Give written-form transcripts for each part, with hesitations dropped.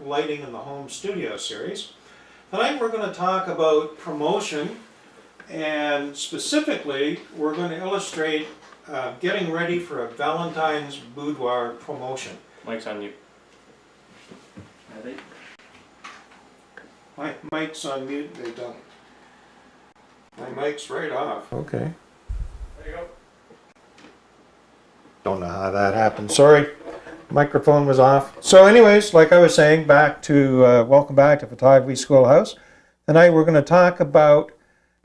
Lighting in the Home Studio series. Tonight we're going to talk about promotion, and specifically we're going to illustrate getting ready for a Valentine's Boudoir promotion. Mic's on mute. My mic's on mute, they don't. My mic's right off. Okay. There you go. Don't know how that happened, sorry. Microphone was off. So anyways, like I was saying, welcome back to Photography Schoolhouse. Tonight we're going to talk about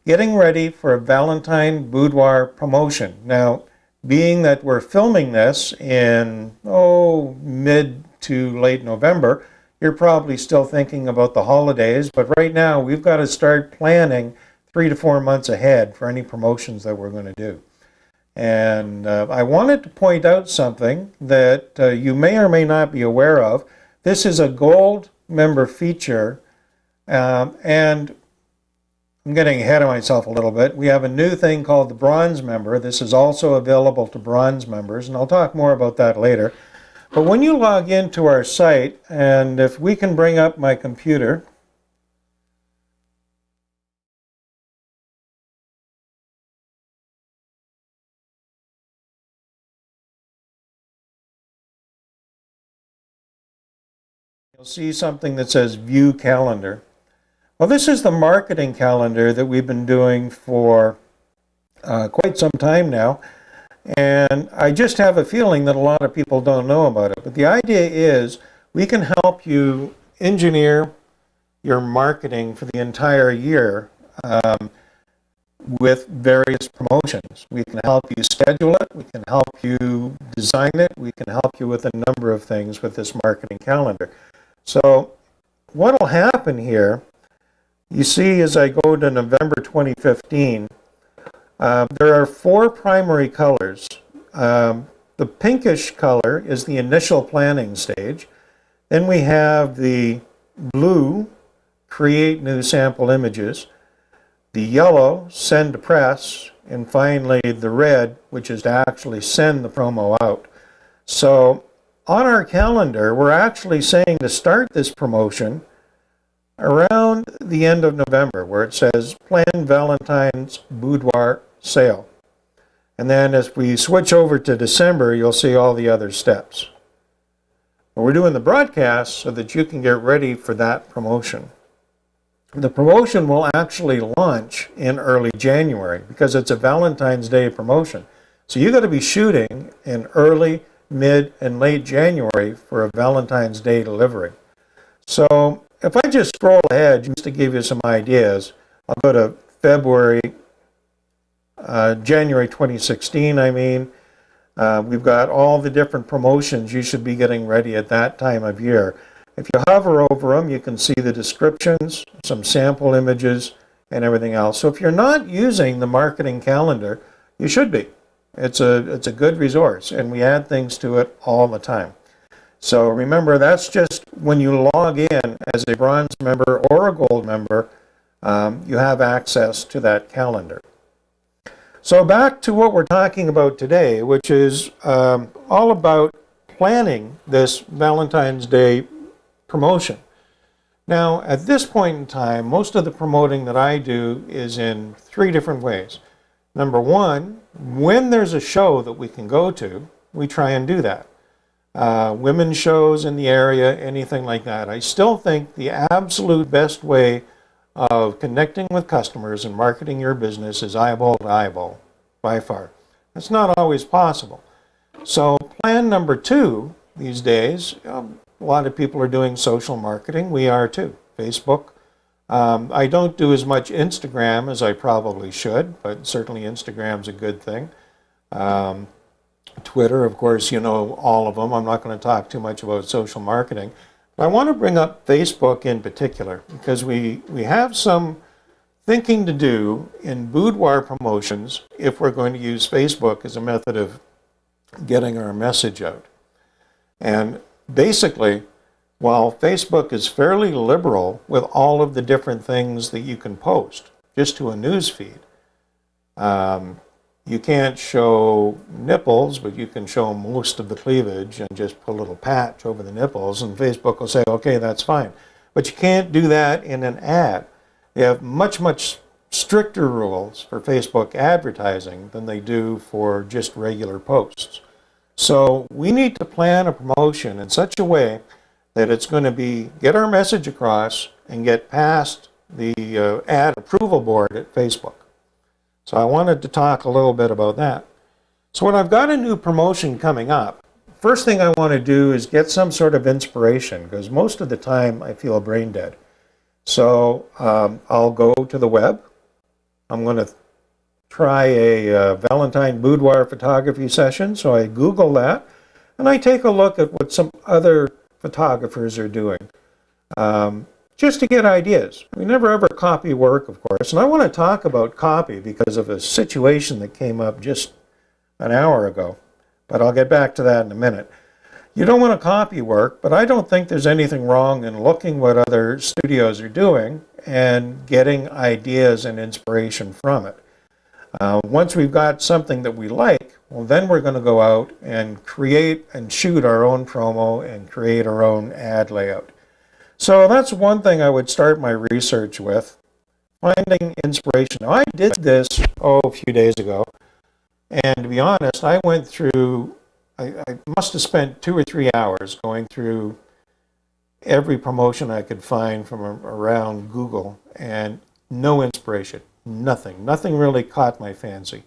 getting ready for a Valentine Boudoir promotion. Now, being that we're filming this in, mid to late November, you're probably still thinking about the holidays, but right now we've got to start planning 3 to 4 months ahead for any promotions that we're going to do. And I wanted to point out something that you may or may not be aware of. This is a gold member feature, and I'm getting ahead of myself a little bit. We have a new thing called the bronze member. This is also available to bronze members, and I'll talk more about that later. But when you log into our site, and if we can bring up my computer, you'll see something that says View Calendar. Well, this is the marketing calendar that we've been doing for quite some time now, and I just have a feeling that a lot of people don't know about it. But the idea is we can help you engineer your marketing for the entire year with various promotions. We can help you schedule it, we can help you design it, we can help you with a number of things with this marketing calendar. So what will happen here, you see as I go to November 2015, there are 4 primary colors. The pinkish color is the initial planning stage. Then we have the blue, create new sample images. The yellow, send to press. And finally the red, which is to actually send the promo out. So on our calendar, we're actually saying to start this promotion around the end of November, where it says Plan Valentine's Boudoir Sale. And then as we switch over to December, you'll see all the other steps. But we're doing the broadcast so that you can get ready for that promotion. The promotion will actually launch in early January because it's a Valentine's Day promotion. So you got to be shooting in early, mid, and late January for a Valentine's Day delivery. So if I just scroll ahead just to give you some ideas, I'll go to January 2016, we've got all the different promotions you should be getting ready at that time of year. If you hover over them, you can see the descriptions, some sample images, and everything else. So if you're not using the marketing calendar, you should be. It's a good resource, and we add things to it all the time. So remember, that's just when you log in as a bronze member or a gold member, you have access to that calendar. So back to what we're talking about today, which is all about planning this Valentine's Day promotion. Now, at this point in time, most of the promoting that I do is in 3 different ways. Number 1, when there's a show that we can go to, we try and do that. Women's shows in the area, anything like that. I still think the absolute best way of connecting with customers and marketing your business is eyeball to eyeball, by far. That's not always possible. So plan number 2 these days, a lot of people are doing social marketing. We are too. Facebook. I don't do as much Instagram as I probably should, but certainly Instagram's a good thing. Twitter, of course, you know all of them. I'm not going to talk too much about social marketing. But I want to bring up Facebook in particular because we have some thinking to do in boudoir promotions if we're going to use Facebook as a method of getting our message out. And basically, while Facebook is fairly liberal with all of the different things that you can post just to a news feed, You can't show nipples, but you can show most of the cleavage and just put a little patch over the nipples, and Facebook will say, okay, that's fine. But you can't do that in an ad. They have much, much stricter rules for Facebook advertising than they do for just regular posts. So we need to plan a promotion in such a way that it's going to be get our message across and get past the ad approval board at Facebook. So I wanted to talk a little bit about that. So when I've got a new promotion coming up, first thing I want to do is get some sort of inspiration, because most of the time I feel brain dead. So I'll go to the web. I'm going to try a Valentine Boudoir photography session. So I Google that, and I take a look at what some other photographers are doing, just to get ideas. We never ever copy work, of course. And I want to talk about copy because of a situation that came up just an hour ago. But I'll get back to that in a minute. You don't want to copy work, but I don't think there's anything wrong in looking what other studios are doing and getting ideas and inspiration from it. Once we've got something that we like, well, then we're going to go out and create and shoot our own promo and create our own ad layout. So that's one thing I would start my research with, finding inspiration. Now, I did this, a few days ago, and to be honest, I went through, I must have spent 2 or 3 hours going through every promotion I could find from around Google, and no inspiration, nothing. Nothing really caught my fancy,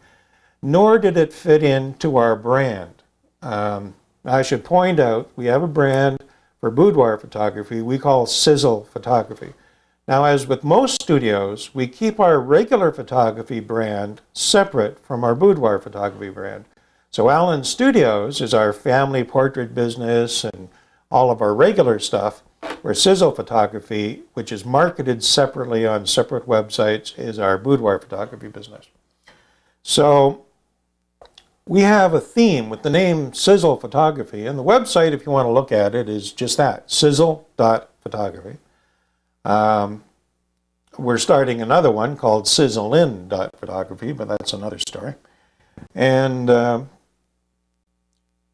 nor did it fit into our brand. I should point out, we have a brand for boudoir photography we call Sizzle Photography. Now, as with most studios, we keep our regular photography brand separate from our boudoir photography brand. So Allen Studios is our family portrait business and all of our regular stuff, where Sizzle Photography, which is marketed separately on separate websites, is our boudoir photography business. So we have a theme with the name Sizzle Photography, and the website, if you want to look at it, is just that, sizzle.photography. We're starting another one called sizzlein.photography, but that's another story. And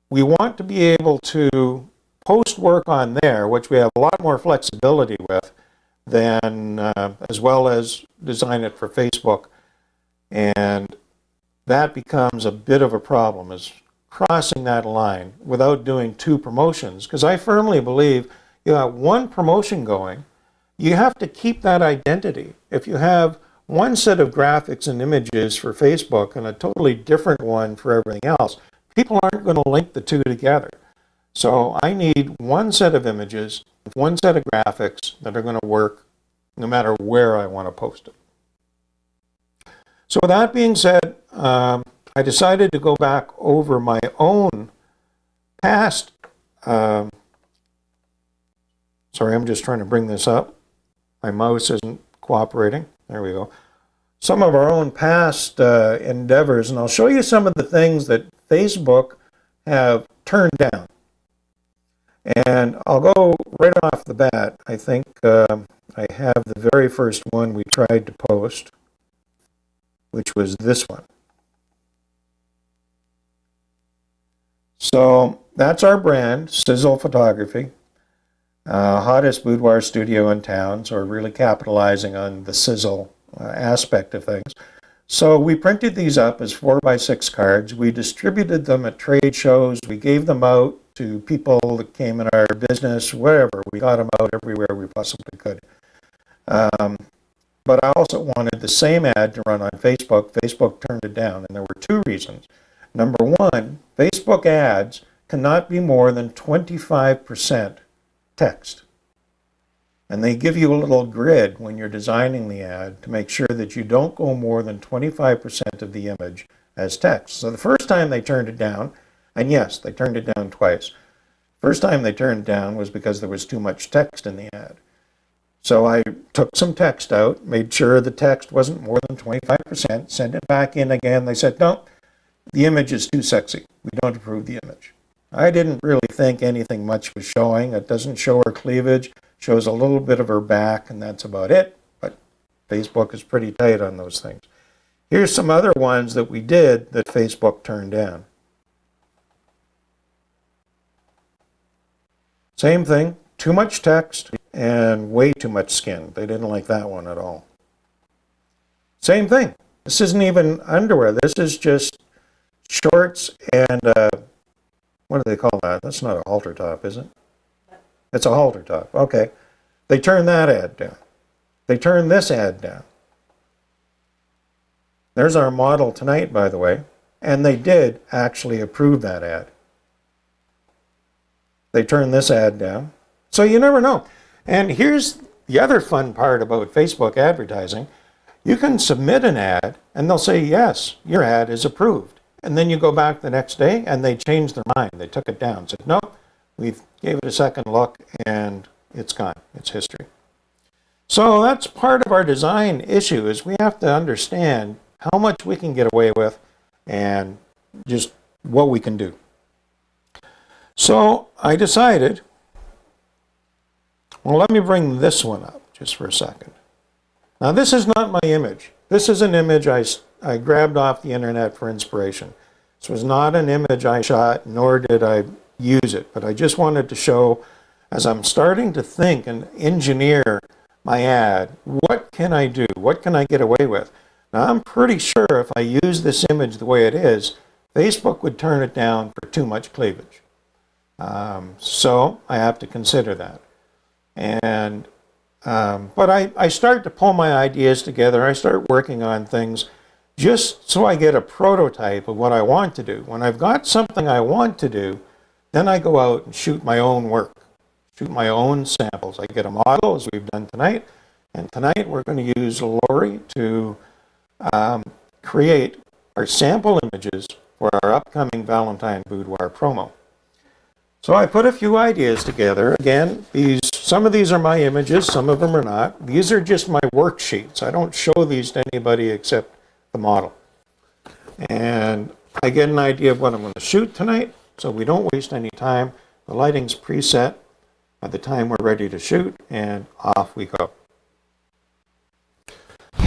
we want to be able to post work on there, which we have a lot more flexibility with, than as well as design it for Facebook. And that becomes a bit of a problem, is crossing that line without doing 2 promotions. Because I firmly believe you have one promotion going, you have to keep that identity. If you have one set of graphics and images for Facebook and a totally different one for everything else, people aren't going to link the 2 together. So I need one set of images, one set of graphics that are going to work no matter where I want to post it. So with that being said, I decided to go back over my own past, sorry, I'm just trying to bring this up. My mouse isn't cooperating. There we go. Some of our own past endeavors, and I'll show you some of the things that Facebook have turned down. And I'll go right off the bat. I think I have the very first one we tried to post, which was this one. So that's our brand, Sizzle Photography, hottest boudoir studio in town. So we're really capitalizing on the sizzle aspect of things. So we printed these up as 4x6 cards. We distributed them at trade shows. We gave them out to people that came in our business, wherever. We got them out everywhere we possibly could. But I also wanted the same ad to run on Facebook. Facebook turned it down, and there were 2 reasons. Number one, Facebook ads cannot be more than 25% text. And they give you a little grid when you're designing the ad to make sure that you don't go more than 25% of the image as text. So the first time they turned it down, and yes, they turned it down twice. First time they turned it down was because there was too much text in the ad. So I took some text out, made sure the text wasn't more than 25%, sent it back in again. They said, no, the image is too sexy. We don't approve the image. I didn't really think anything much was showing. It doesn't show her cleavage, shows a little bit of her back, and that's about it. But Facebook is pretty tight on those things. Here's some other ones that we did that Facebook turned down. Same thing, too much text and way too much skin. They didn't like that one at all. Same thing. This isn't even underwear. This is just shorts and, what do they call that? That's not a halter top, is it? It's a halter top. Okay. They turned that ad down. They turned this ad down. There's our model tonight, by the way. And they did actually approve that ad. They turned this ad down. So you never know. And here's the other fun part about Facebook advertising. You can submit an ad and they'll say, yes, your ad is approved. And then you go back the next day and they changed their mind. They took it down. Said, no, we gave it a second look and it's gone. It's history. So that's part of our design issue is we have to understand how much we can get away with and just what we can do. So I decided, well, let me bring this one up just for a second. Now, this is not my image. This is an image I grabbed off the internet for inspiration. This was not an image I shot, nor did I use it, but I just wanted to show, as I'm starting to think and engineer my ad, what can I do? What can I get away with? Now, I'm pretty sure if I use this image the way it is, Facebook would turn it down for too much cleavage. So I have to consider that. And but I start to pull my ideas together. I start working on things just so I get a prototype of what I want to do. When I've got something I want to do, then I go out and shoot my own work, shoot my own samples. I get a model, as we've done tonight, and tonight we're going to use Lori to create our sample images for our upcoming Valentine Boudoir promo. So I put a few ideas together. Again, some of these are my images, some of them are not. These are just my worksheets. I don't show these to anybody except the model. And I get an idea of what I'm going to shoot tonight, so we don't waste any time. The lighting's preset by the time we're ready to shoot, and off we go.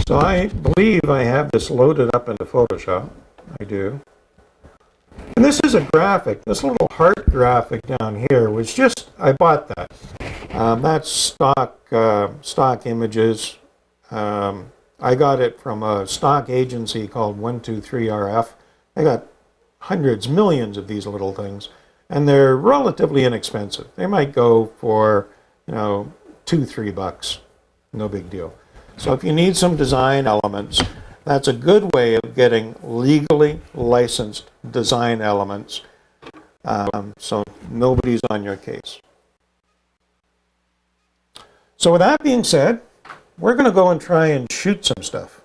So I believe I have this loaded up into Photoshop. I do. And this is a graphic. This little heart graphic down here was just, I bought that. That's stock images. I got it from a stock agency called 123RF. I got hundreds, millions of these little things, and they're relatively inexpensive. They might go for, $2, $3. No big deal. So if you need some design elements, that's a good way of getting legally licensed design elements, so nobody's on your case. So with that being said, we're going to go and try and shoot some stuff.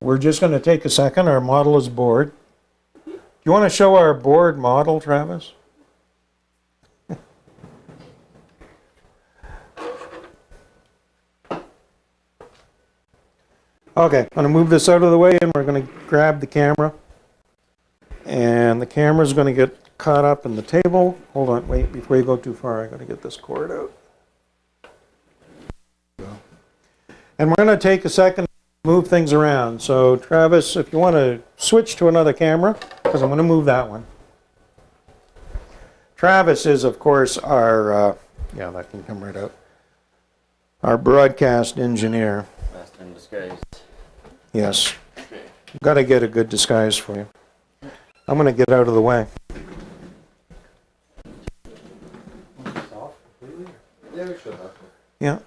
We're just going to take a second. Our model is bored. You want to show our board model, Travis? Okay, I'm going to move this out of the way and we're going to grab the camera. And the camera is going to get caught up in the table. Hold on, wait, before you go too far, I got to get this cord out. And we're going to take a second to move things around. So Travis, if you want to switch to another camera, because I'm going to move that one. Travis is, of course, our, yeah, that can come right out, our broadcast engineer. Last in disguise. Yes. Okay. Got to get a good disguise for you. I'm going to get out of the way. Yeah.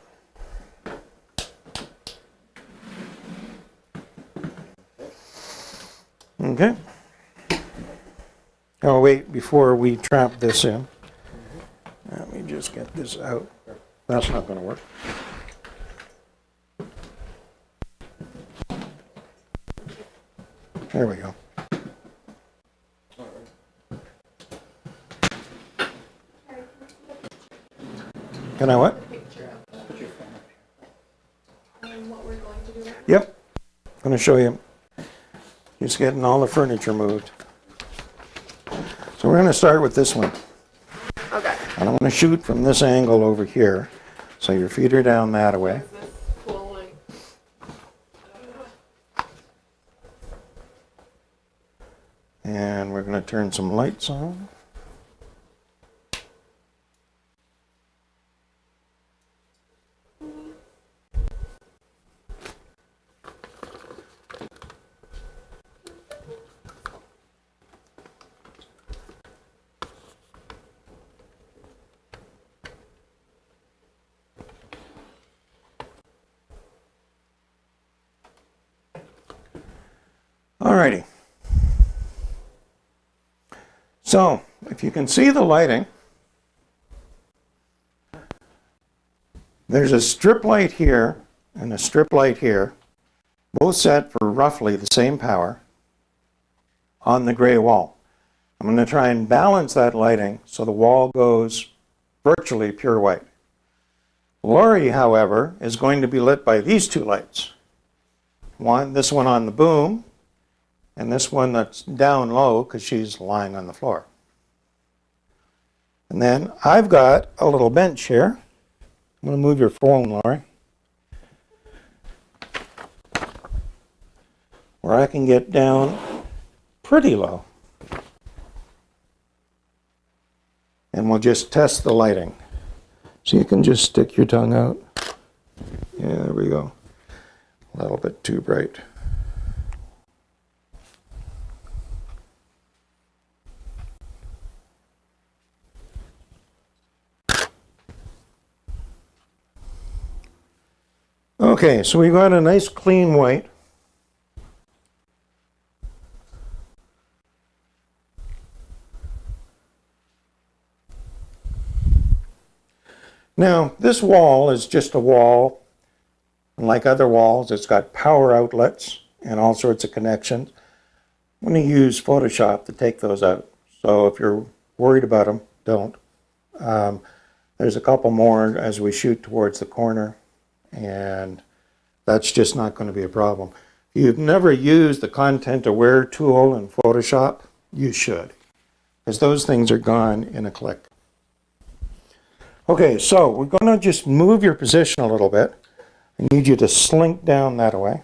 Okay. Oh, wait, before we trap this in, let me just get this out. That's not going to work. There we go. Can I what? What we're going to do. Yep. I'm going to show you. Just getting all the furniture moved. So we're going to start with this one. Okay. And I'm going to shoot from this angle over here. So your feet are down that way. Is this cool, like, And we're going to turn some lights on. Alrighty. So, if you can see the lighting, there's a strip light here and a strip light here, both set for roughly the same power on the gray wall. I'm going to try and balance that lighting so the wall goes virtually pure white. Lori, however, is going to be lit by these two lights. This one on the boom, and this one that's down low because she's lying on the floor. And then I've got a little bench here. I'm going to move your phone, Lori, where I can get down pretty low. And we'll just test the lighting. So you can just stick your tongue out. Yeah, there we go. A little bit too bright. Okay, so we got a nice clean white. Now, this wall is just a wall. Like other walls, it's got power outlets and all sorts of connections. I'm going to use Photoshop to take those out. So if you're worried about them, don't. There's a couple more as we shoot towards the corner, and that's just not going to be a problem. If you've never used the Content Aware tool in Photoshop, you should, because those things are gone in a click. Okay, so we're going to just move your position a little bit. I need you to slink down that way.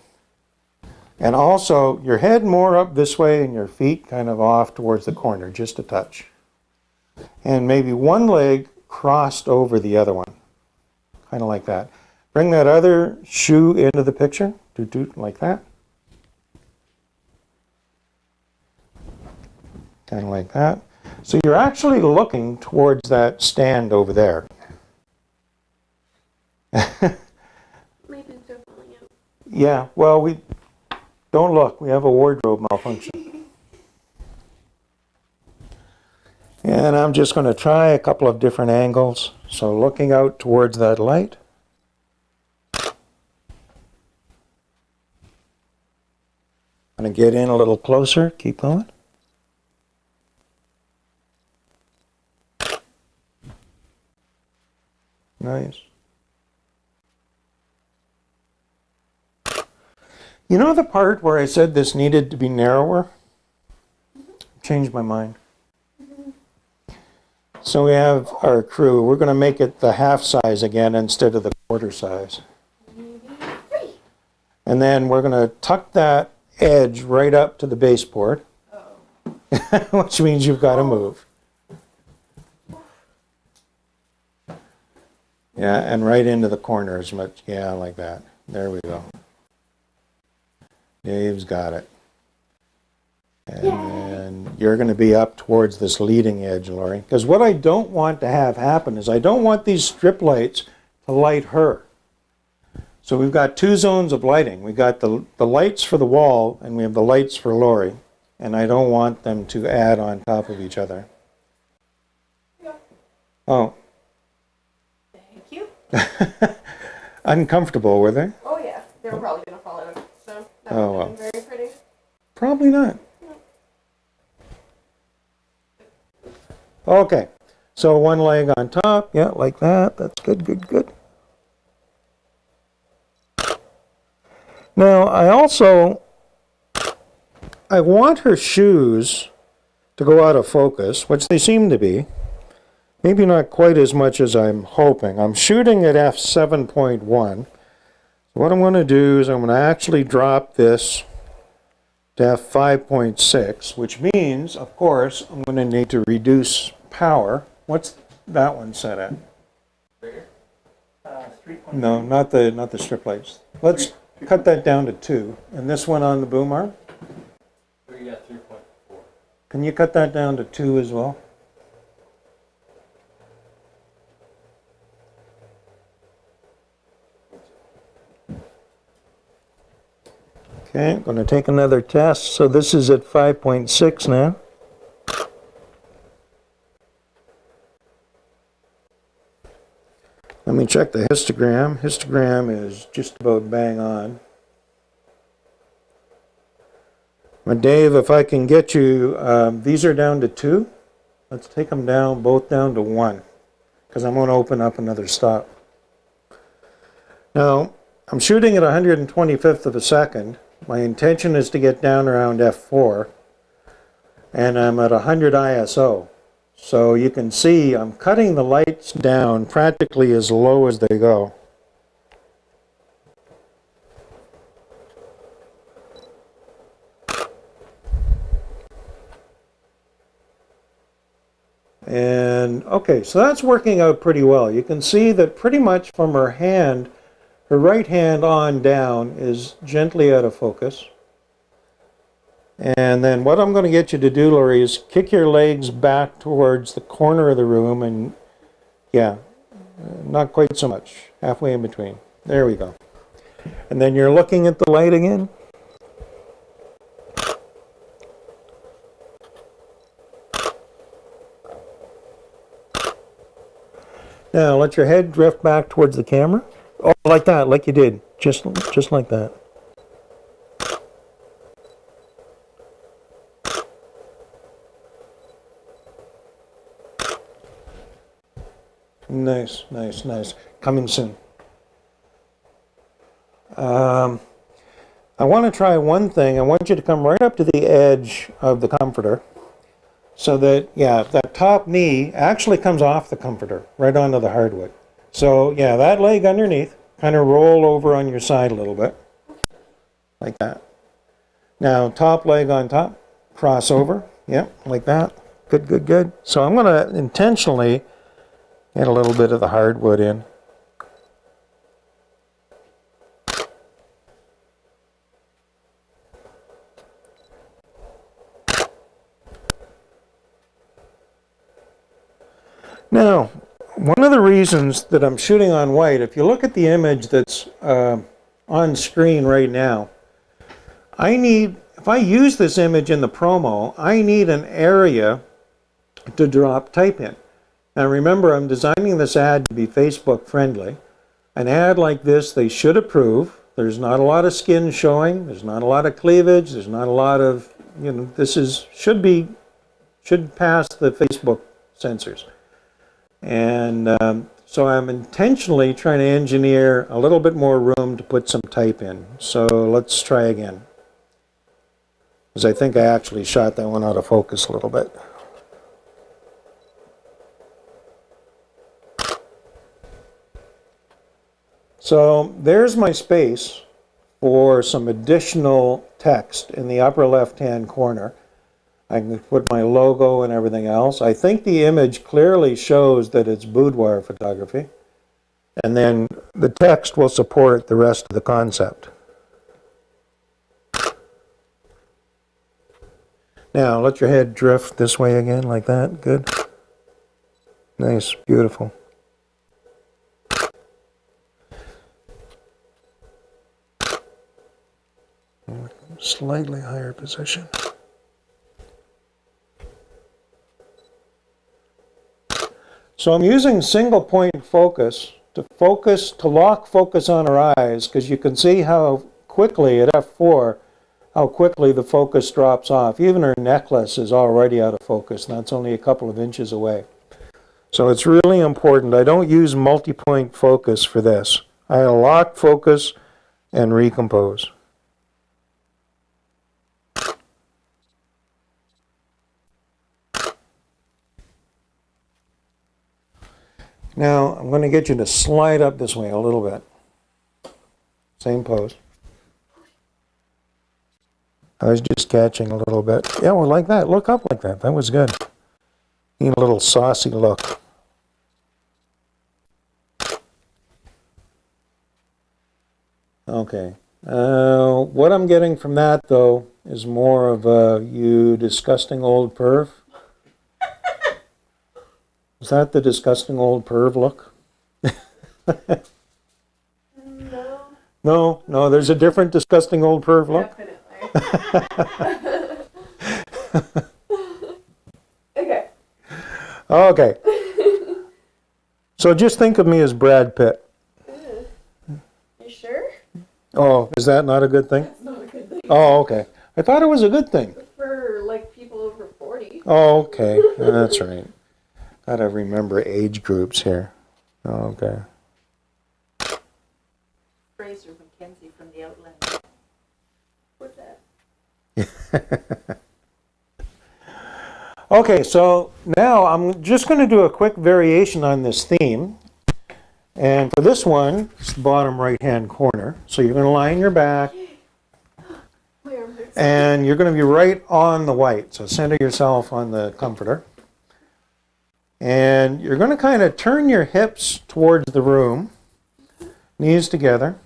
And also, your head more up this way and your feet kind of off towards the corner, just a touch. And maybe one leg crossed over the other one, kind of like that. Bring that other shoe into the picture, like that. Kind of like that. So you're actually looking towards that stand over there. maybe they're falling out. Yeah, well, we don't look. We have a wardrobe malfunction. And I'm just going to try a couple of different angles. So looking out towards that light. Going to get in a little closer. Keep going. Nice. You know the part where I said this needed to be narrower? Changed my mind. So we have our crew. We're going to make it the half size again instead of the quarter size. And then we're going to tuck that edge right up to the baseboard, which means you've got to move. Yeah, and right into the corner as much. Yeah, like that. There we go. Dave's got it. And then you're going to be up towards this leading edge, Lori. Because what I don't want to have happen is I don't want these strip lights to light her. So we've got two zones of lighting. We've got the lights for the wall, and we have the lights for Lori. And I don't want them to add on top of each other. Oh. Thank you. Uncomfortable, were they? Oh yeah, they were probably going to fall out, so that Oh, would well. have been very pretty. Probably not. Okay, so one leg on top, yeah, like that. That's good, good, good. Now, I want her shoes to go out of focus, which they seem to be, Maybe not quite as much as I'm hoping. I'm shooting at f7.1. What I'm going to do is I'm going to actually drop this to f5.6, which means, of course, I'm going to need to reduce power. What's that one set at? No, not the strip lights. Let's cut that down to 2. And this one on the boom arm? We got 3.4. Can you cut that down to 2 as well? Okay, I'm going to take another test. So this is at 5.6 now. Let me check the histogram. Histogram is just about bang on. But Dave, if I can get you, these are down to 2. Let's take them down, both down to 1, because I'm going to open up another stop. Now, I'm shooting at 125th of a second. My intention is to get down around f4, and I'm at 100 ISO. So you can see I'm cutting the lights down practically as low as they go. And okay, so that's working out pretty well. You can see that pretty much from her hand, her right hand on down is gently out of focus. And then what I'm going to get you to do, Laurie, is kick your legs back towards the corner of the room, and yeah, not quite so much, halfway in between. There we go. And then you're looking at the light again. Now let your head drift back towards the camera. Oh, like that, like you did, just like that. Nice, nice, nice. Coming soon. I want to try one thing. I want you to come right up to the edge of the comforter so that, yeah, that top knee actually comes off the comforter right onto the hardwood. So, yeah, that leg underneath, kind of roll over on your side a little bit, like that. Now, top leg on top, cross over, yeah, like that. Good, good, good. So I'm going to intentionally get a little bit of the hardwood in. Now, one of the reasons that I'm shooting on white, if you look at the image that's on screen right now, if I use this image in the promo, I need an area to drop type in. Now remember, I'm designing this ad to be Facebook friendly. An ad like this, they should approve. There's not a lot of skin showing. There's not a lot of cleavage. There's not a lot of, this should pass the Facebook censors. And so I'm intentionally trying to engineer a little bit more room to put some type in. So let's try again. Because I think I actually shot that one out of focus a little bit. So there's my space for some additional text in the upper left-hand corner. I can put my logo and everything else. I think the image clearly shows that it's boudoir photography. And then the text will support the rest of the concept. Now, let your head drift this way again, like that. Good. Nice, beautiful. Slightly higher position. So I'm using single point focus to lock focus on her eyes, because you can see how quickly at f4, how quickly the focus drops off. Even her necklace is already out of focus, and that's only a couple of inches away. So it's really important. I don't use multi-point focus for this. I lock focus and recompose. Now, I'm going to get you to slide up this way a little bit. Same pose. I was just catching a little bit. Yeah, well, like that. Look up like that. That was good. Need a little saucy look. Okay. What I'm getting from that, though, is more of a you disgusting old perv. Is that the disgusting old perv look? No. No, there's a different disgusting old perv look. Definitely. Okay. Okay. So just think of me as Brad Pitt. You sure? Oh, is that not a good thing? That's not a good thing. Oh, okay. I thought it was a good thing. For like people over 40. Oh, okay. That's right. Gotta remember age groups here. Oh, okay. Fraser McKenzie from the Outland. What's that? Okay, so now I'm just going to do a quick variation on this theme. And for this one, it's the bottom right-hand corner. So you're going to lie on your back, My arm hurts. and you're going to be right on the white. So center yourself on the comforter. And you're going to kind of turn your hips towards the room, knees together.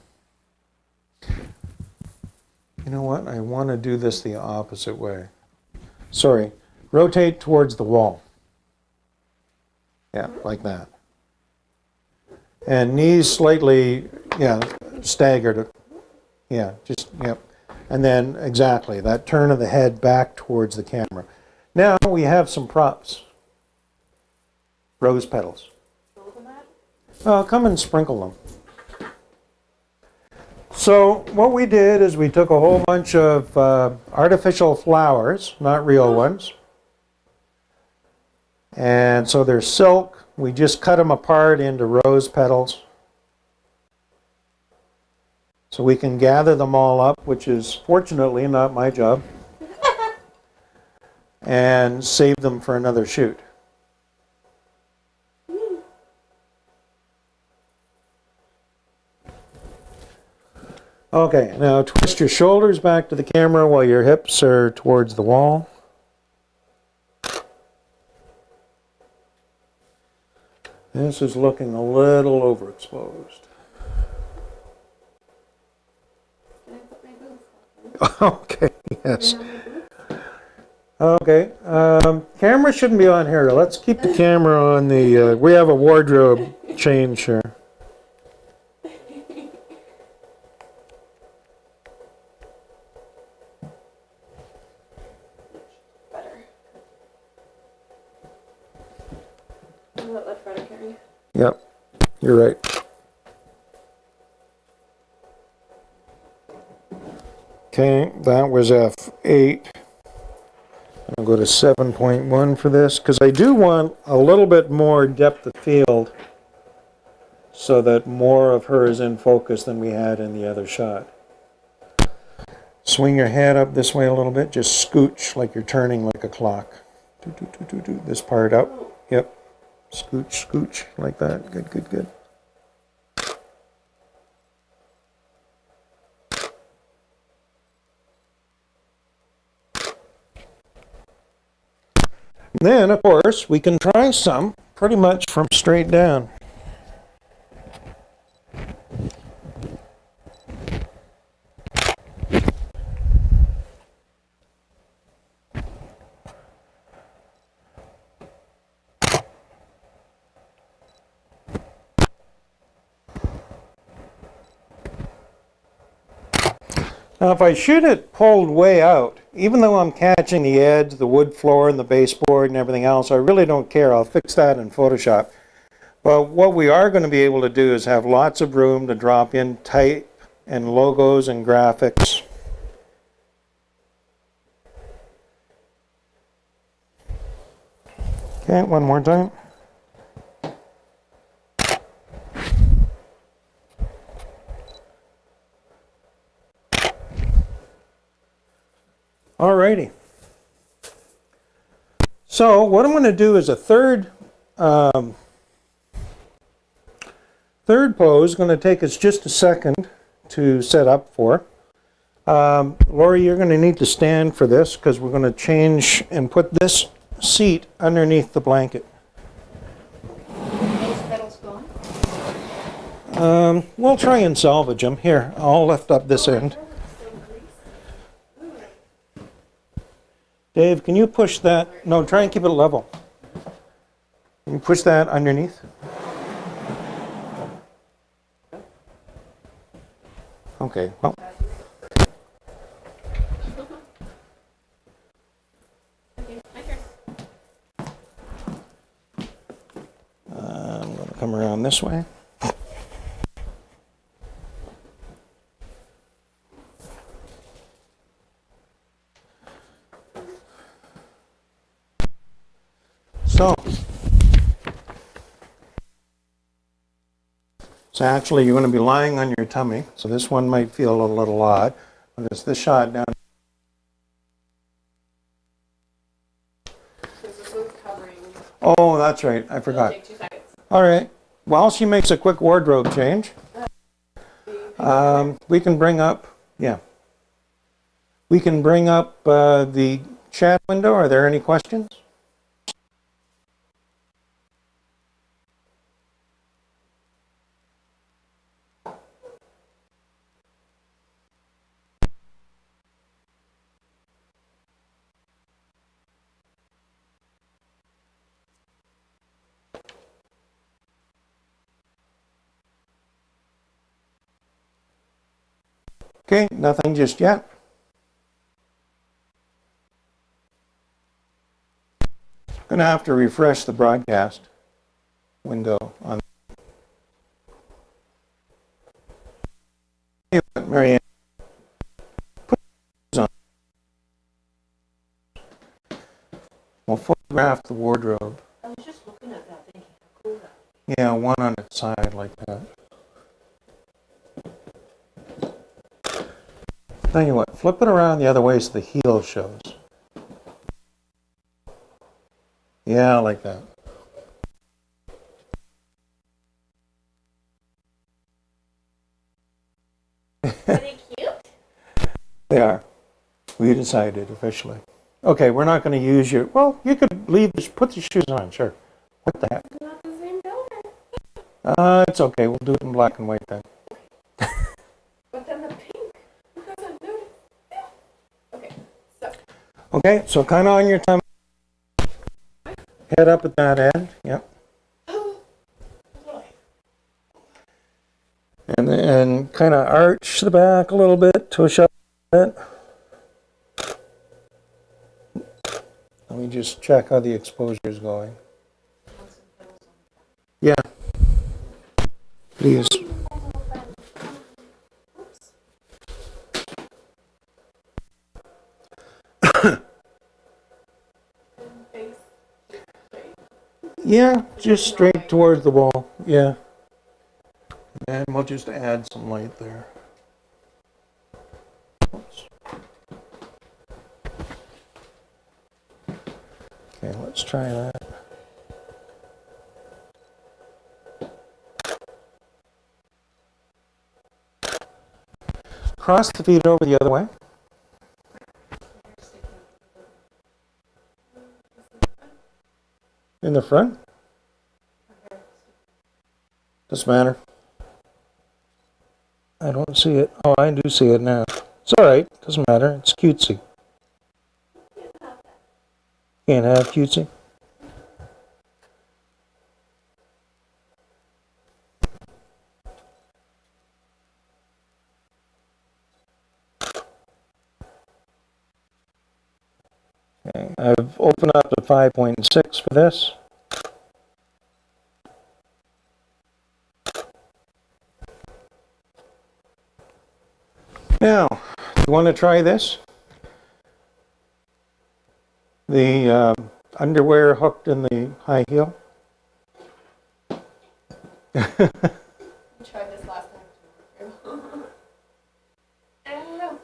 You know what? I want to do this the opposite way. Sorry. Rotate towards the wall. Yeah, like that. And knees slightly, staggered. Yeah, just, yep. And then, exactly, that turn of the head back towards the camera. Now we have some props. Rose petals. Come and sprinkle them. So what we did is we took a whole bunch of artificial flowers, not real ones. And so they're silk. We just cut them apart into rose petals. So we can gather them all up, which is fortunately not my job. And save them for another shoot. Okay, now twist your shoulders back to the camera while your hips are towards the wall. This is looking a little overexposed. Can I put my boots on? Okay, yes. Can I have my boots? Okay, camera shouldn't be on here. Let's keep the camera on the, we have a wardrobe change here. Better. I'll let that better carry. Yep, you're right. Okay, that was F8. I'll go to 7.1 for this, because I do want a little bit more depth of field so that more of her is in focus than we had in the other shot. Swing your head up this way a little bit, just scooch like you're turning like a clock. This part up, yep. Scooch, scooch, like that. Good, good, good. Then, of course, we can try some pretty much from straight down. Now, if I shoot it pulled way out, even though I'm catching the edge, the wood floor, and the baseboard and everything else, I really don't care. I'll fix that in Photoshop. But what we are going to be able to do is have lots of room to drop in type and logos and graphics. Okay, one more time. Alrighty. So what I'm going to do is a third Third pose is going to take us just a second to set up for. Lori, you're going to need to stand for this because we're going to change and put this seat underneath the blanket. Those petals gone? We'll try and salvage them. Here, I'll lift up this end. Dave, can you push that? No, try and keep it level. Can you push that underneath? Okay, well. Okay, my turn. I'm going to come around this way. So actually you're going to be lying on your tummy, so this one might feel a little odd, but it's this shot down. This is who's covering. Oh, that's right, I It'll forgot. take 2 seconds. All right, while she makes a quick wardrobe change, we can bring up, we can bring up the chat window. Are there any questions? Okay, nothing just yet. Going to have to refresh the broadcast window on. Marianne, put these on. We'll photograph the wardrobe. I was just looking at that thinking how cool that is. Yeah, one on its side like that. Tell you what, flip it around the other way so the heel shows. Yeah, like that. Are they cute? They are. We decided officially. Okay, we're not going to use your. Well, you could leave. Put the shoes on. Sure. What the heck? Not the same color. It's okay. We'll do it in black and white then. But then the pink. Who doesn't notice? Yeah. Okay, so. Okay, so kind of on your tummy. Head up at that end. Yep. And kind of arch the back a little bit. Tush up a bit. Let me just check how the exposure is going. Yeah. Please. Yeah, just straight towards the wall. Yeah. And we'll just add some light there. Oops. Okay, let's try that. Cross the feet over the other way. In the front? Doesn't matter. I don't see it. Oh, I do see it now. It's alright. Doesn't matter. It's cutesy. Can't have cutesy. Okay. I've opened up to 5.6 for this. Now, you want to try this? The underwear hooked in the high heel. I tried this last time. I don't know.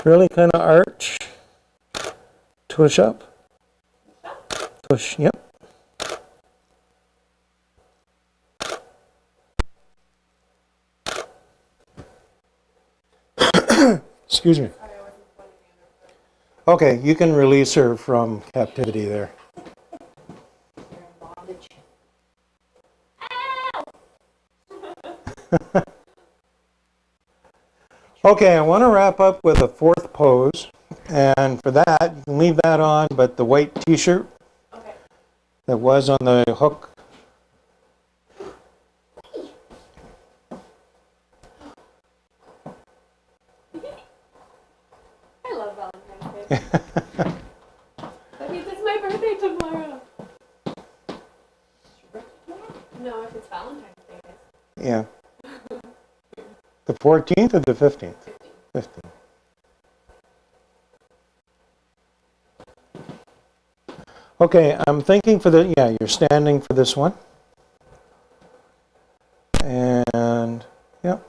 Really kind of arch. Tush up. Tush, yep. Excuse me. Okay, you can release her from captivity there. You're in bondage. Okay, I want to wrap up with a fourth pose. And for that, you can leave that on, but the white t-shirt Okay. that was on the hook. I love Valentine's Day. That means it's my birthday tomorrow. No, if it's Valentine's Day. Yeah. The 14th or the 15th? 15th. Okay, I'm thinking for the, yeah, you're standing for this one. And, yep.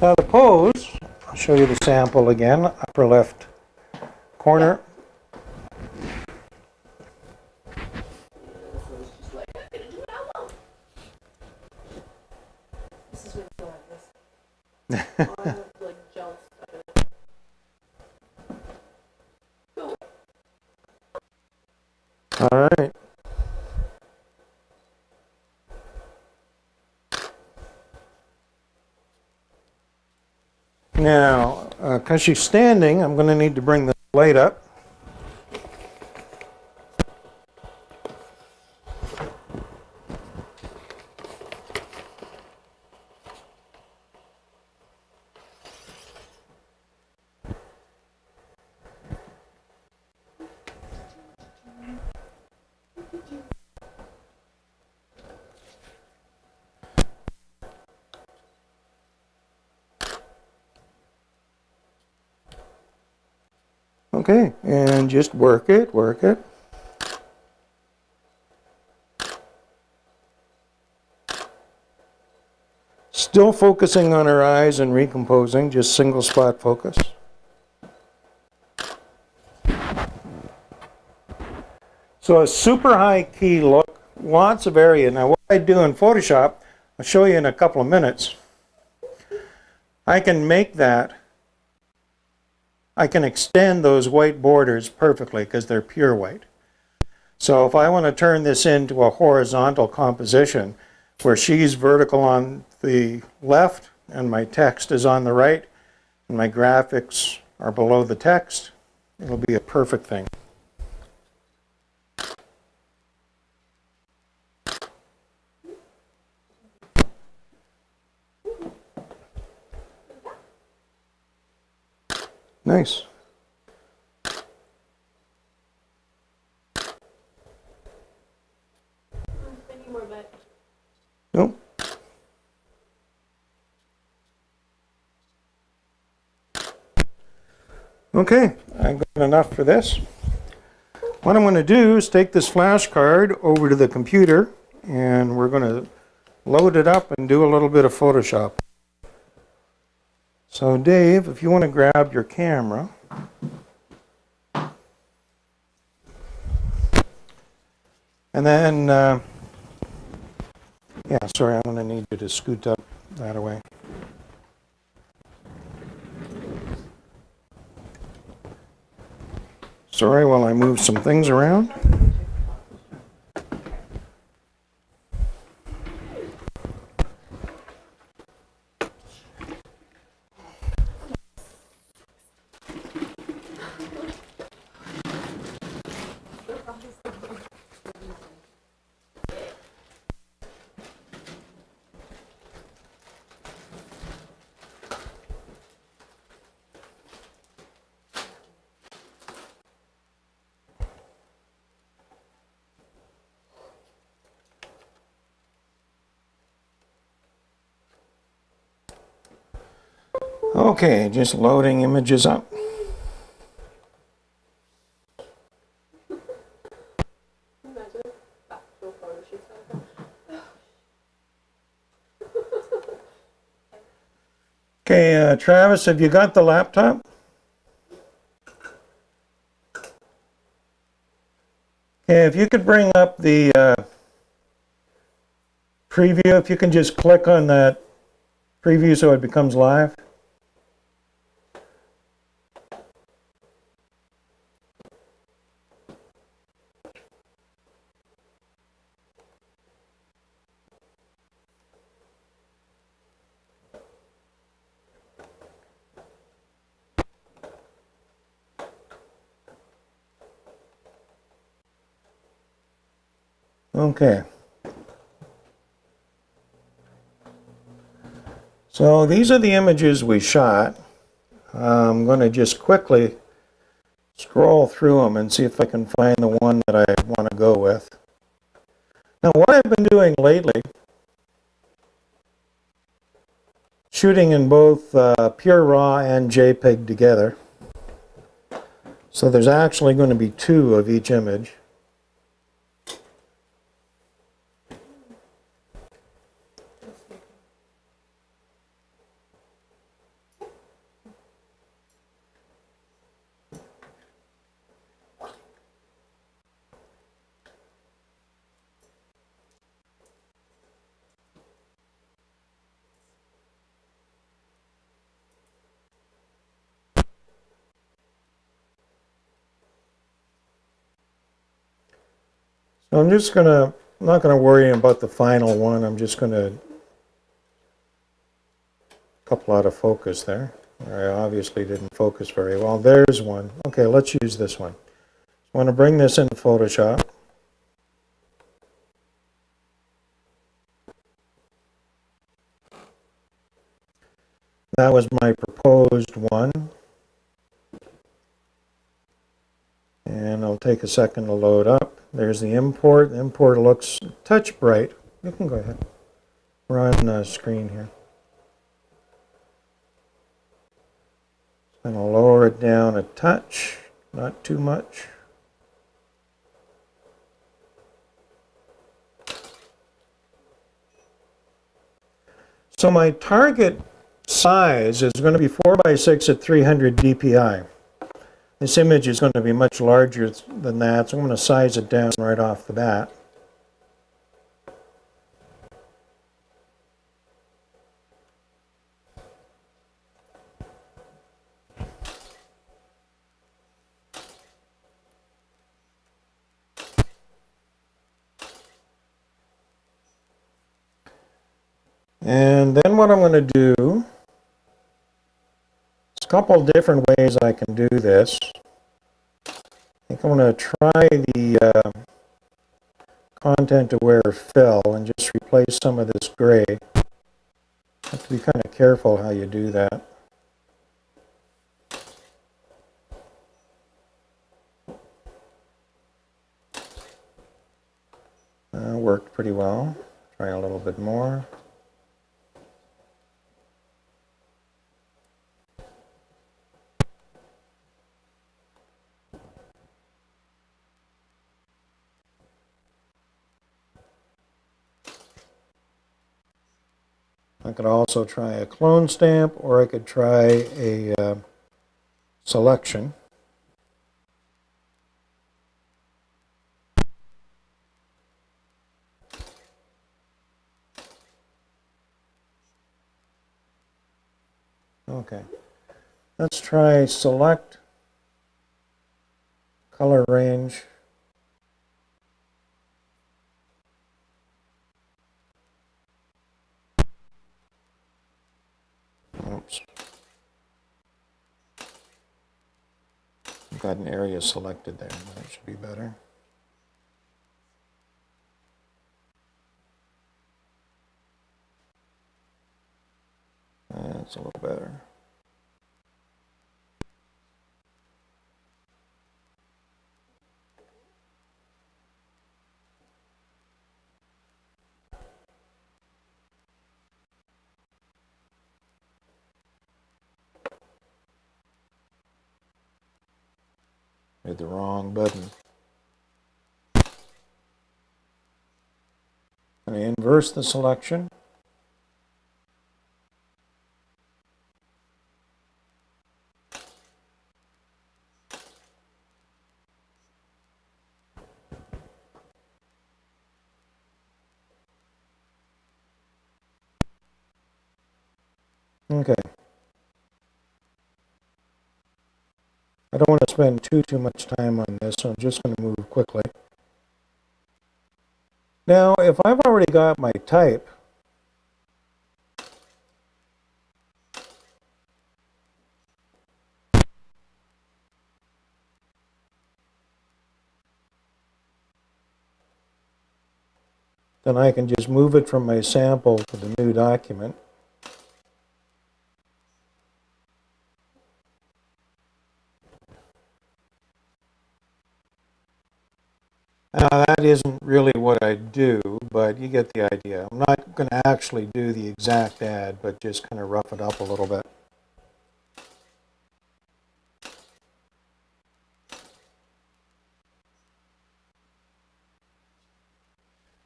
Now the pose, I'll show you the sample again, upper left corner. This is when you go like this. Oh, I'm like jealous of it. All right. Now, because she's standing, I'm going to need to bring the light up. Okay, and just work it, work it. Still focusing on her eyes and recomposing, just single spot focus. So a super high key look, lots of area. Now what I do in Photoshop, I'll show you in a couple of minutes. I can make that, I can extend those white borders perfectly because they're pure white. So if I want to turn this into a horizontal composition where she's vertical on the left and my text is on the right and my graphics are below the text, it'll be a perfect thing. Nice. I need more butt. Nope. Okay, I've got enough for this. What I'm going to do is take this flashcard over to the computer and we're going to load it up and do a little bit of Photoshop. So Dave, if you want to grab your camera. And then, yeah, sorry, I'm going to need you to scoot up that away. Sorry while I move some things around. Okay, just loading images up. Imagine actual photo shoots like that. Okay, Travis, have you got the laptop? Okay, if you could bring up the preview, if you can just click on that preview so it becomes live. Okay. So these are the images we shot. I'm going to just quickly scroll through them and see if I can find the one that I want to go with. Now, what I've been doing lately, shooting in both pure RAW and JPEG together. So there's actually going to be two of each image. So I'm not going to worry about the final one. I'm just going to couple out of focus there. I obviously didn't focus very well. There's one. Okay, let's use this one. I want to bring this into Photoshop. That was my proposed one. And it'll take a second to load up. There's the import. The import looks a touch bright. You can go ahead. We're on the screen here. I'm going to lower it down a touch, not too much. So my target size is going to be 4:6 at 300 dpi. This image is going to be much larger than that, so I'm going to size it down right off the bat. And then what I'm going to do, there's a couple different ways I can do this. I think I'm going to try the content-aware fill and just replace some of this gray. You have to be kind of careful how you do that. Worked pretty well. Try a little bit more. I could also try a clone stamp, or I could try a selection. Okay, let's try select, color range. Oops. I've got an area selected there. That should be better. That's a little better. Hit the wrong button. I'm going to inverse the selection. Okay. I don't want to spend too much time on this, so I'm just going to move quickly. Now, if I've already got my type, then I can just move it from my sample to the new document. Now, that isn't really what I do, but you get the idea. I'm not going to actually do the exact ad, but just kind of rough it up a little bit.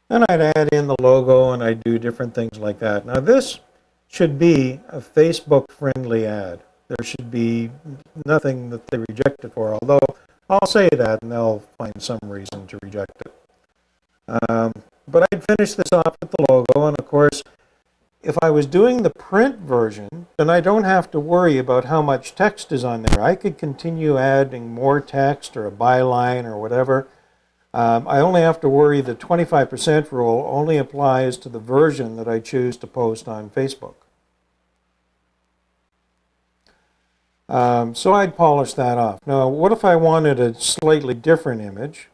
And I'd add in the logo, and I'd do different things like that. Now, this should be a Facebook-friendly ad. There should be nothing that they reject it for, although I'll say that, and they'll find some reason to reject it. But I'd finish this off with the logo, and of course, if I was doing the print version, then I don't have to worry about how much text is on there. I could continue adding more text or a byline or whatever. I only have to worry the 25% rule only applies to the version that I choose to post on Facebook. So I'd polish that off. Now, what if I wanted a slightly different image?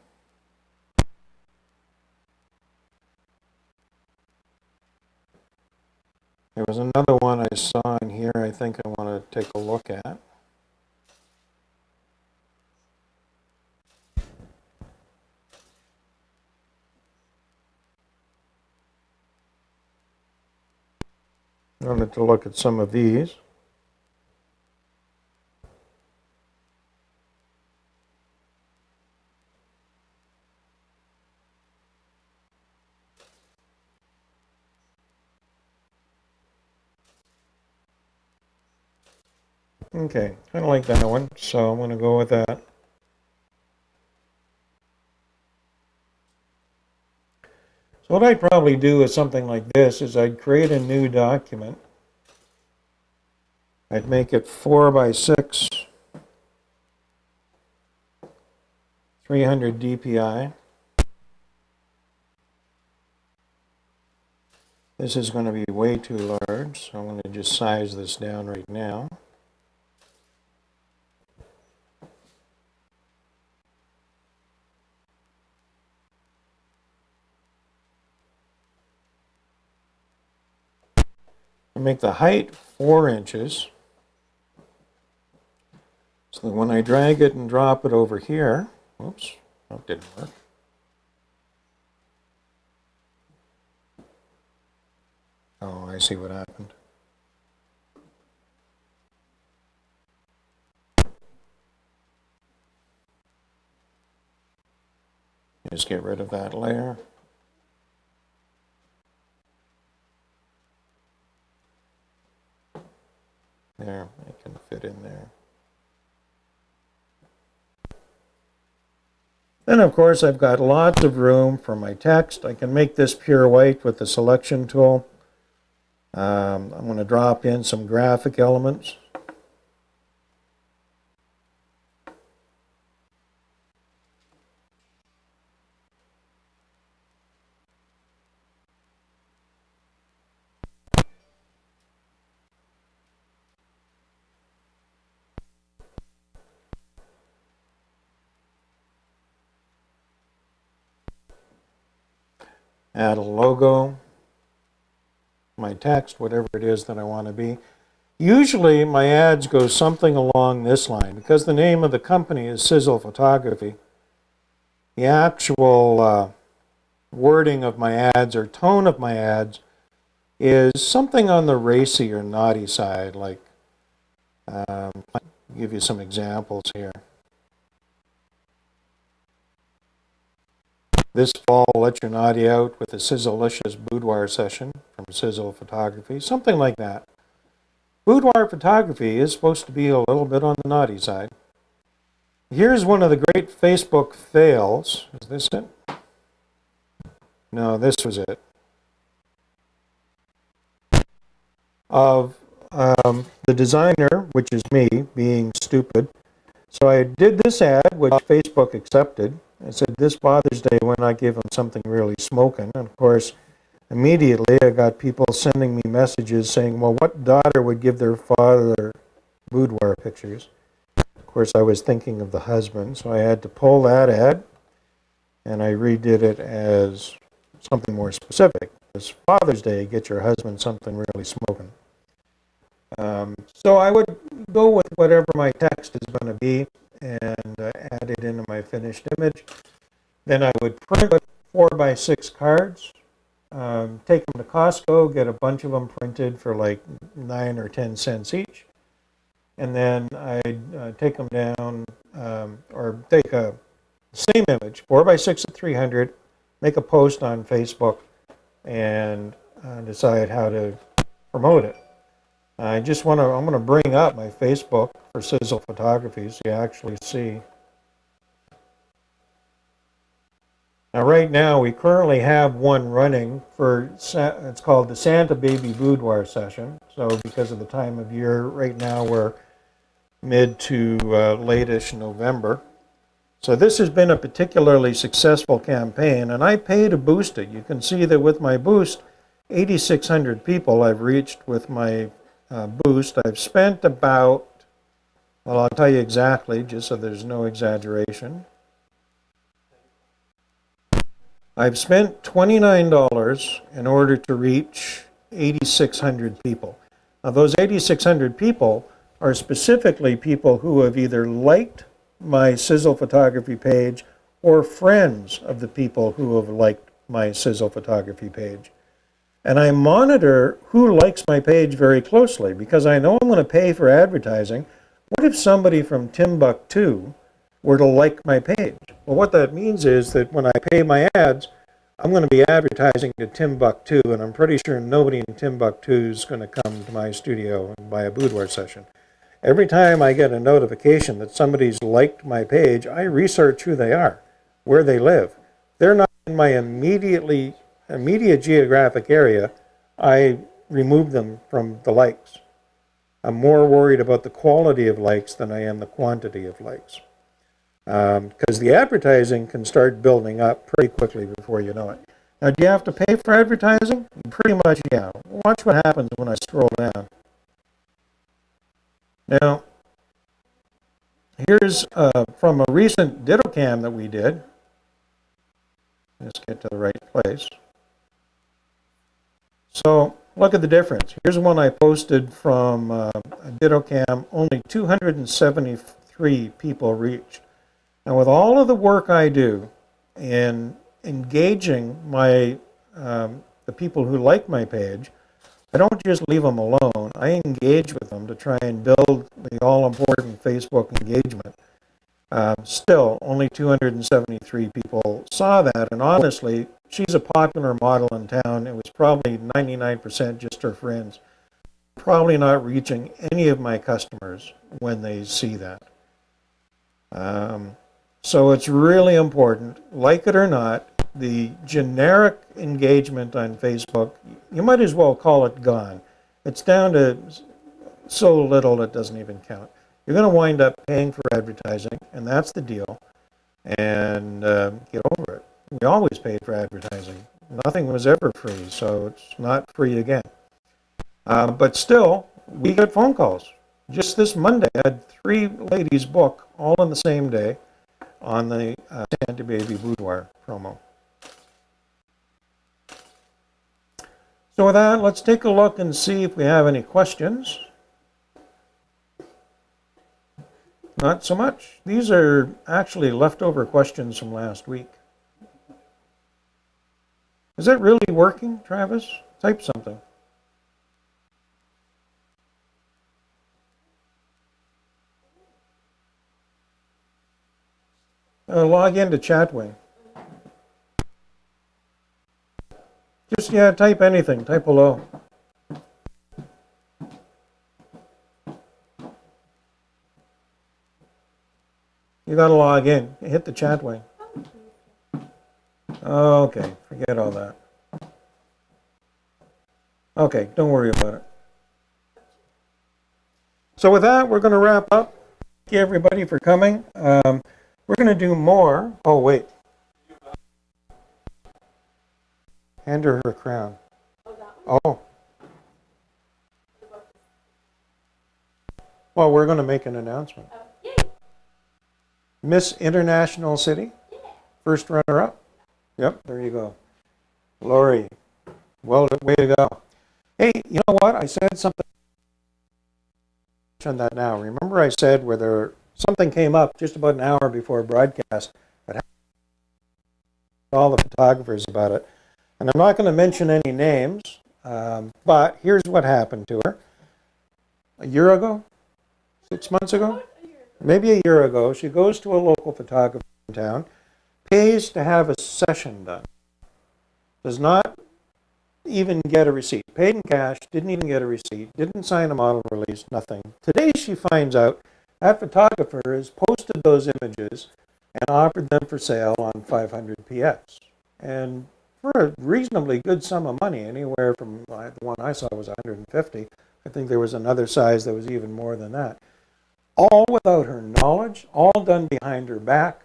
There was another one I saw in here I think I want to take a look at. I wanted to look at some of these. Okay, kind of like that one, so I'm going to go with that. So what I'd probably do with something like this is I'd create a new document. I'd make it 4 by 6, 300 DPI. This is going to be way too large, so I'm going to just size this down right now. Make the height 4 inches. So that when I drag it and drop it over here, oops, that didn't work. Oh, I see what happened. Just get rid of that layer. There, it can fit in there. Then, of course, I've got lots of room for my text. I can make this pure white with the selection tool. I'm going to drop in some graphic elements. Add a logo, my text, whatever it is that I want to be. Usually my ads go something along this line. Because the name of the company is Sizzle Photography, the actual wording of my ads or tone of my ads is something on the racy or naughty side. Like, I'll give you some examples here. This fall, let your naughty out with a Sizzle-licious boudoir session from Sizzle Photography, something like that. Boudoir photography is supposed to be a little bit on the naughty side. Here's one of the great Facebook fails. Is this it? No, this was it. Of the designer, which is me, being stupid, so I did this ad, which Facebook accepted. I said, this Father's Day, why not give them something really smoking? And of course, immediately I got people sending me messages saying, well, what daughter would give their father boudoir pictures? Of course, I was thinking of the husband, so I had to pull that ad, and I redid it as something more specific. This Father's Day, get your husband something really smoking. So I would go with whatever my text is going to be and add it into my finished image. Then I would print 4x6 cards, take them to Costco, get a bunch of them printed for like 9 or 10 cents each. And then I'd take them down, or take a same image, 4x6 at 300, make a post on Facebook, and decide how to promote it. I'm going to bring up my Facebook for Sizzle Photography so you actually see. Now right now we currently have one running for, it's called the Santa Baby Boudoir Session. So because of the time of year, right now we're mid to late-ish November. So this has been a particularly successful campaign, and I pay to boost it. You can see that with my boost, 8,600 people I've reached with my boost. I've spent about, well, I'll tell you exactly, just so there's no exaggeration. I've spent $29 in order to reach 8,600 people. Now, those 8,600 people are specifically people who have either liked my Sizzle Photography page or friends of the people who have liked my Sizzle Photography page. And I monitor who likes my page very closely because I know I'm going to pay for advertising. What if somebody from Timbuktu were to like my page? Well, what that means is that when I pay my ads, I'm going to be advertising to Timbuktu, and I'm pretty sure nobody in Timbuktu is going to come to my studio and buy a boudoir session. Every time I get a notification that somebody's liked my page, I research who they are, where they live. They're not in my immediate geographic area. I remove them from the likes. I'm more worried about the quality of likes than I am the quantity of likes. Because the advertising can start building up pretty quickly before you know it. Now, do you have to pay for advertising? Pretty much, yeah. Watch what happens when I scroll down. Now, here's from a recent DittoCam that we did. Let's get to the right place. So, look at the difference. Here's one I posted from a DittoCam. Only 273 people reached. Now, with all of the work I do in engaging my the people who like my page, I don't just leave them alone. I engage with them to try and build the all-important Facebook engagement. Still, only 273 people saw that, and honestly, she's a popular model in town. It was probably 99% just her friends. Probably not reaching any of my customers when they see that. So it's really important, like it or not, the generic engagement on Facebook, you might as well call it gone. It's down to so little it doesn't even count. You're going to wind up paying for advertising, and that's the deal. And get over it. We always paid for advertising. Nothing was ever free, so it's not free again. But still, we get phone calls. Just this Monday, I had 3 ladies book all on the same day on the Santa Baby Boudoir promo. So with that, let's take a look and see if we have any questions. Not so much. These are actually leftover questions from last week. Is that really working, Travis? Type something. Log into Chatwing. Just, yeah, type anything. Type hello. You got to log in. Hit the Chatwing. Okay, forget all that. Okay, don't worry about it. So with that, we're going to wrap up. Thank you, everybody, for coming. We're going to do more. Oh, wait. Hand her her crown. Oh, that one? Oh. Well, we're going to make an announcement. Yay! Miss International City, first runner-up. Yep, there you go. Lori, well, way to go. Hey, you know what? I said something on that now. Remember I said where something came up just about an hour before broadcast, but all the photographers about it. And I'm not going to mention any names, but here's what happened to her. A year ago? 6 months ago? Maybe a year ago, she goes to a local photographer in town, pays to have a session done, does not even get a receipt, paid in cash, didn't even get a receipt, didn't sign a model release, nothing. Today she finds out that photographer has posted those images and offered them for sale on 500px. And for a reasonably good sum of money, anywhere from, the one I saw was 150. I think there was another size that was even more than that. All without her knowledge, all done behind her back,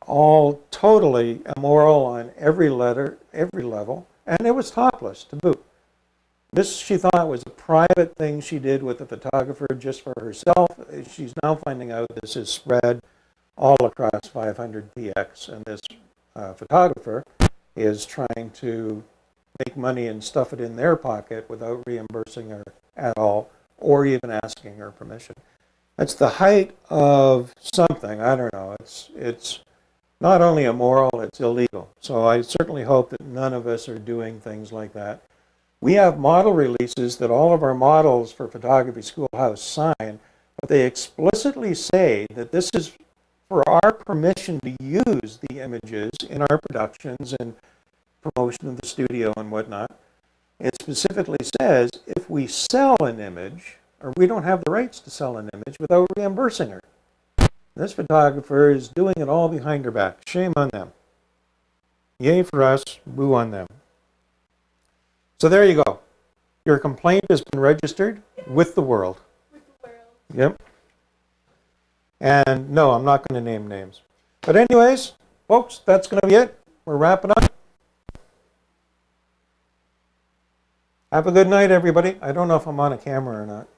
all totally immoral on every level, and it was topless to boot. This, she thought, was a private thing she did with the photographer just for herself. She's now finding out this is spread all across 500px, and this photographer is trying to make money and stuff it in their pocket without reimbursing her at all, or even asking her permission. That's the height of something, I don't know, it's not only immoral, it's illegal. So I certainly hope that none of us are doing things like that. We have model releases that all of our models for Photography Schoolhouse sign, but they explicitly say that this is for our permission to use the images in our productions and promotion of the studio and whatnot. It specifically says if we sell an image, or we don't have the rights to sell an image without reimbursing her. This photographer is doing it all behind her back. Shame on them. Yay for us, boo on them. So there you go. Your complaint has been registered with the world. With the world. Yep. And no, I'm not going to name names. But anyways, folks, that's going to be it. We're wrapping up. Have a good night, everybody. I don't know if I'm on a camera or not.